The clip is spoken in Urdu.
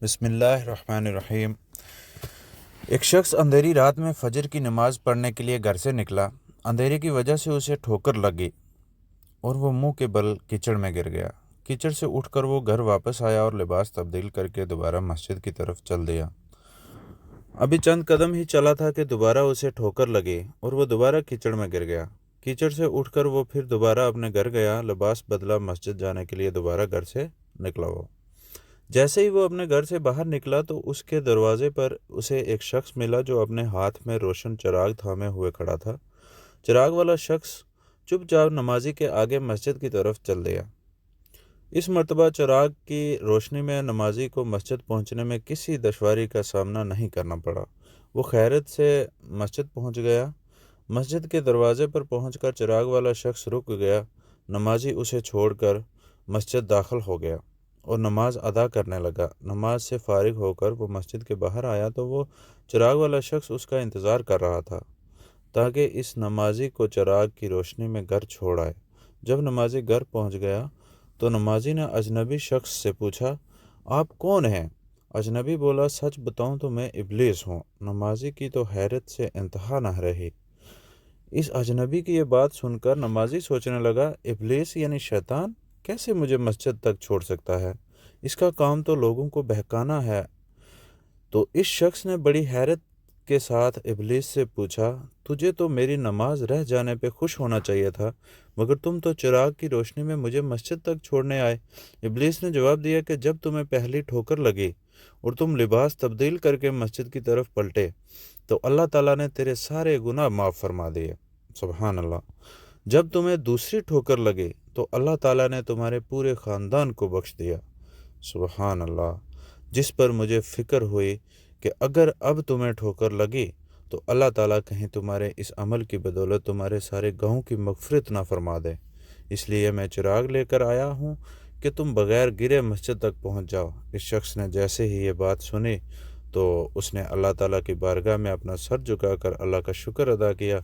بسم اللہ الرحمن الرحیم۔ ایک شخص اندھیری رات میں فجر کی نماز پڑھنے کے لیے گھر سے نکلا۔ اندھیرے کی وجہ سے اسے ٹھوکر لگی اور وہ منہ کے بل کیچڑ میں گر گیا۔ کیچڑ سے اٹھ کر وہ گھر واپس آیا اور لباس تبدیل کر کے دوبارہ مسجد کی طرف چل دیا۔ ابھی چند قدم ہی چلا تھا کہ دوبارہ اسے ٹھوکر لگی اور وہ دوبارہ کیچڑ میں گر گیا۔ کیچڑ سے اٹھ کر وہ پھر دوبارہ اپنے گھر گیا، لباس بدلا، مسجد جانے کے لیے دوبارہ گھر سے نکلا۔ وہ جیسے ہی وہ اپنے گھر سے باہر نکلا تو اس کے دروازے پر اسے ایک شخص ملا جو اپنے ہاتھ میں روشن چراغ تھامے ہوئے کھڑا تھا۔ چراغ والا شخص چپ چاپ نمازی کے آگے مسجد کی طرف چل دیا۔ اس مرتبہ چراغ کی روشنی میں نمازی کو مسجد پہنچنے میں کسی دشواری کا سامنا نہیں کرنا پڑا۔ وہ خیریت سے مسجد پہنچ گیا۔ مسجد کے دروازے پر پہنچ کر چراغ والا شخص رک گیا۔ نمازی اسے چھوڑ کر مسجد داخل ہو گیا اور نماز ادا کرنے لگا۔ نماز سے فارغ ہو کر وہ مسجد کے باہر آیا تو وہ چراغ والا شخص اس کا انتظار کر رہا تھا تاکہ اس نمازی کو چراغ کی روشنی میں گھر چھوڑ آئے۔ جب نمازی گھر پہنچ گیا تو نمازی نے اجنبی شخص سے پوچھا، آپ کون ہیں؟ اجنبی بولا، سچ بتاؤں تو میں ابلیس ہوں۔ نمازی کی تو حیرت سے انتہا نہ رہی۔ اس اجنبی کی یہ بات سن کر نمازی سوچنے لگا، ابلیس یعنی شیطان کیسے مجھے مسجد تک چھوڑ سکتا ہے؟ اس کا کام تو لوگوں کو بہکانا ہے۔ تو اس شخص نے بڑی حیرت کے ساتھ ابلیس سے پوچھا، تجھے تو میری نماز رہ جانے پہ خوش ہونا چاہیے تھا، مگر تم تو چراغ کی روشنی میں مجھے مسجد تک چھوڑنے آئے۔ ابلیس نے جواب دیا کہ جب تمہیں پہلی ٹھوکر لگی اور تم لباس تبدیل کر کے مسجد کی طرف پلٹے تو اللہ تعالیٰ نے تیرے سارے گناہ معاف فرما دیے۔ سبحان اللہ۔ جب تمہیں دوسری ٹھوکر لگی تو اللہ تعالیٰ نے تمہارے پورے خاندان کو بخش دیا۔ سبحان اللہ۔ جس پر مجھے فکر ہوئی کہ اگر اب تمہیں ٹھوکر لگی تو اللہ تعالیٰ کہیں تمہارے اس عمل کی بدولت تمہارے سارے گناہوں کی مغفرت نہ فرما دے، اس لیے میں چراغ لے کر آیا ہوں کہ تم بغیر گرے مسجد تک پہنچ جاؤ۔ اس شخص نے جیسے ہی یہ بات سنی تو اس نے اللہ تعالیٰ کی بارگاہ میں اپنا سر جھکا کر اللہ کا شکر ادا کیا